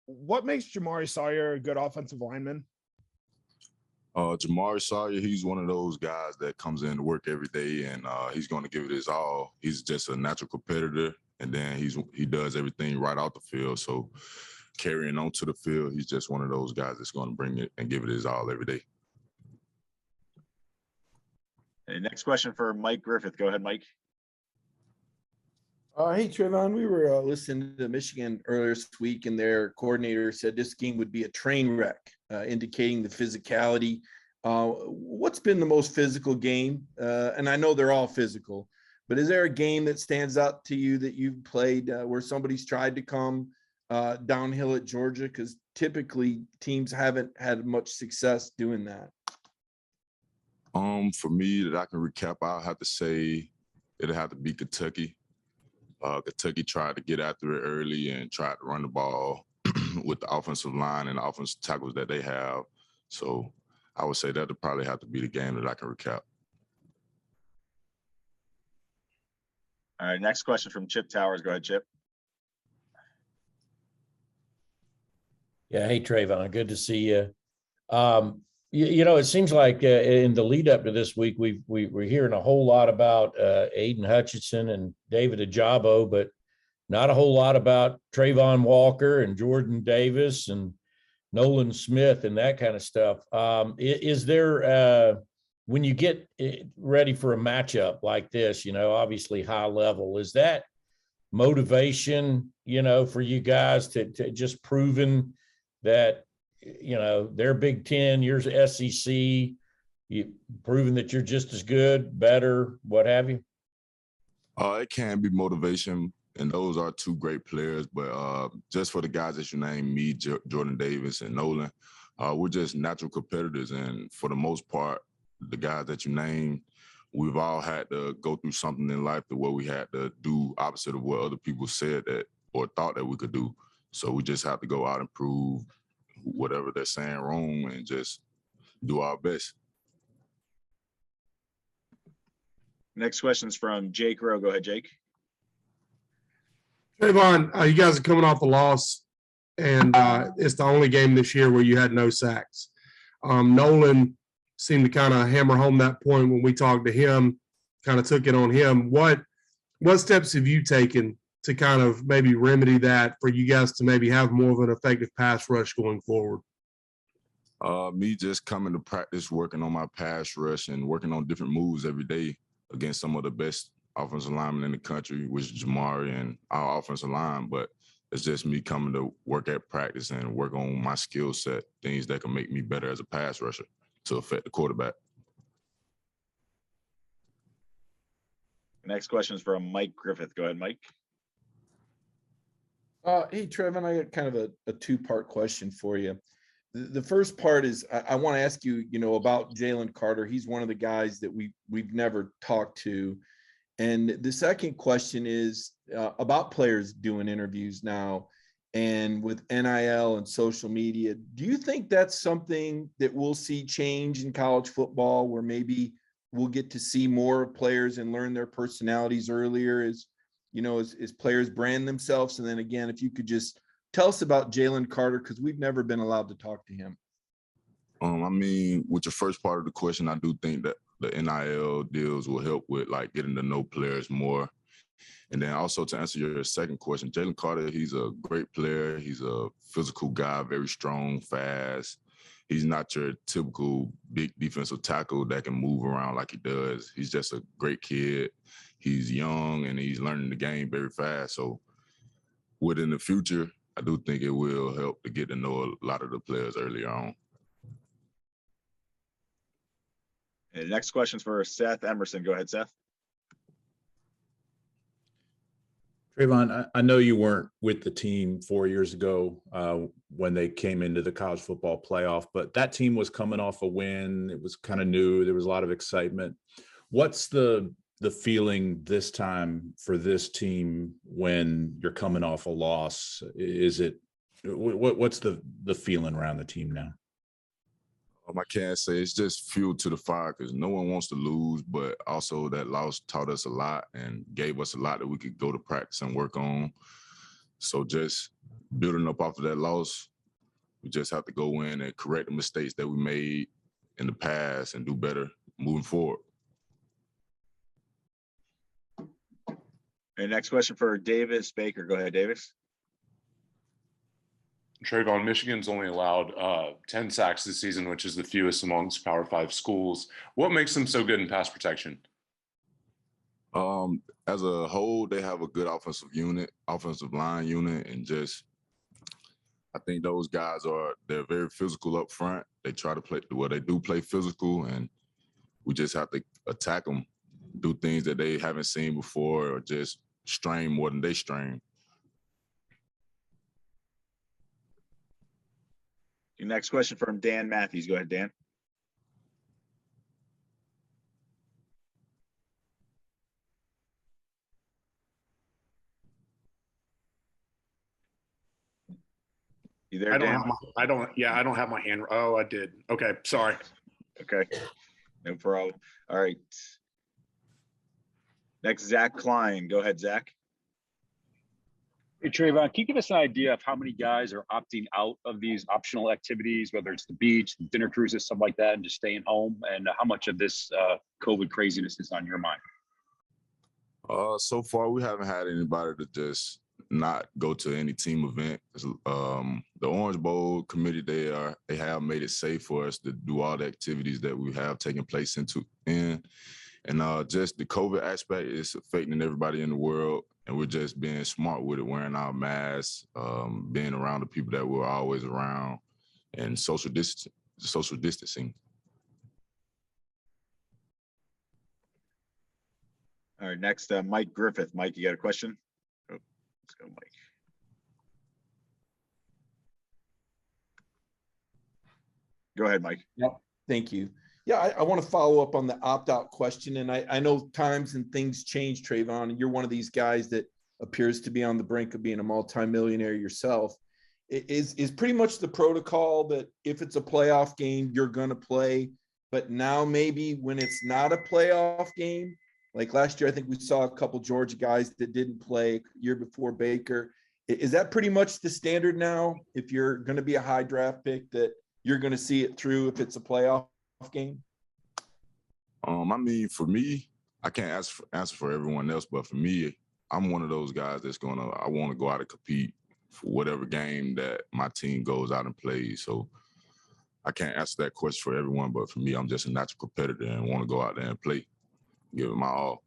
what makes Jamari Sawyer a good offensive lineman? Jamari Sawyer, he's one of those guys that comes in to work every day, and he's going to give it his all. He's just a natural competitor, and then he does everything right out the field. So carrying on to the field, he's just one of those guys that's going to bring it and give it his all every day. And next question for Mike Griffith. Go ahead, Mike. Hey, Travon, we were listening to Michigan earlier this week, and their coordinator said this game would be a train wreck, indicating the physicality. What's been the most physical game? And I know they're all physical, but is there a game that stands out to you that you've played where somebody's tried to come downhill at Georgia? Because typically teams haven't had much success doing that. For me, that I can recap, I'll have to say it'll have to be Kentucky. Kentucky tried to get after it early and tried to run the ball with the offensive line and the offensive tackles that they have. So I would say that'll probably have to be the game that I can recap. All right, next question from Chip Towers. Go ahead, Chip. Yeah, hey, Travon, good to see you. It seems like in the lead up to this week, we're hearing a whole lot about Aiden Hutchinson and David Ajabo, but not a whole lot about Travon Walker and Jordan Davis and Nolan Smith and that kind of stuff. Is there, when you get ready for a matchup like this, obviously high level, is that motivation, for you guys to just proving that, they're Big Ten, you're SEC, you proving that you're just as good, better, what have you? It can be motivation, and those are two great players. But just for the guys that you named, me, Jordan Davis, and Nolan, we're just natural competitors. And for the most part, the guys that you named, we've all had to go through something in life to where we had to do opposite of what other people said that or thought that we could do. So we just have to go out and prove whatever they're saying wrong and just do our best. Next question is from Jake Rowe. Go ahead, Jake. Travon, you guys are coming off a loss, and it's the only game this year where you had no sacks. Nolan seemed to kind of hammer home that point when we talked to him, kind of took it on him. What steps have you taken to kind of maybe remedy that for you guys to maybe have more of an effective pass rush going forward? Me just coming to practice, working on my pass rush and working on different moves every day against some of the best offensive linemen in the country, which is Jamari and our offensive line. But it's just me coming to work at practice and work on my skill set, things that can make me better as a pass rusher to affect the quarterback. Next question is from Mike Griffith. Go ahead, Mike. Hey, Travon, I got kind of a two-part question for you. The first part is I want to ask you, about Jalen Carter. He's one of the guys that we've never talked to. And the second question is about players doing interviews now and with NIL and social media. Do you think that's something that we'll see change in college football where maybe we'll get to see more players and learn their personalities earlier as players brand themselves? And then again, if you could just tell us about Jalen Carter, because we've never been allowed to talk to him. With your first part of the question, I do think that the NIL deals will help with getting to know players more. And then also to answer your second question, Jalen Carter, he's a great player. He's a physical guy, very strong, fast. He's not your typical big defensive tackle that can move around like he does. He's just a great kid. He's young and he's learning the game very fast. So within the future, I do think it will help to get to know a lot of the players earlier on. And next question is for Seth Emerson. Go ahead, Seth. Travon, I know you weren't with the team 4 years ago when they came into the college football playoff, but that team was coming off a win. It was kind of new. There was a lot of excitement. What's the feeling this time for this team when you're coming off a loss? What's the feeling around the team now? I can't say it's just fuel to the fire because no one wants to lose, but also that loss taught us a lot and gave us a lot that we could go to practice and work on. So just building up off of that loss, we just have to go in and correct the mistakes that we made in the past and do better moving forward. And next question for Davis Baker. Go ahead, Davis. Travon, Michigan's only allowed 10 sacks this season, which is the fewest amongst Power 5 schools. What makes them so good in pass protection? As a whole, they have a good offensive line unit, and just I think those guys they're very physical up front. They try to they do play physical, and we just have to attack them, do things that they haven't seen before, or just strain more than they strain. Your next question from Dan Matthews. Go ahead, Dan. You there, Dan? I don't have my hand. Oh, I did. Okay, sorry. Okay, no problem. All right. Next, Zach Klein. Go ahead, Zach. Hey, Travon, can you give us an idea of how many guys are opting out of these optional activities, whether it's the beach, dinner cruises, stuff like that, and just staying home? And how much of this COVID craziness is on your mind? So far, we haven't had anybody to just not go to any team event. The Orange Bowl committee, they have made it safe for us to do all the activities that we have taking place and just the COVID aspect is affecting everybody in the world, and we're just being smart with it, wearing our masks, being around the people that we're always around, and social distancing. All right, next, Mike Griffith. Mike, you got a question? Oh, let's go, Mike. Go ahead, Mike. Yep. Thank you. Yeah, I want to follow up on the opt-out question. And I know times and things change, Travon, and you're one of these guys that appears to be on the brink of being a multimillionaire yourself. Is pretty much the protocol that if it's a playoff game, you're going to play. But now maybe when it's not a playoff game, like last year, I think we saw a couple Georgia guys that didn't play year before Baker. Is that pretty much the standard now? If you're going to be a high draft pick, that you're going to see it through if it's a playoff game? I mean, for me, I can't answer for everyone else, but for me, I'm one of those guys I want to go out and compete for whatever game that my team goes out and plays. So I can't answer that question for everyone, but for me, I'm just a natural competitor and want to go out there and play, give it my all.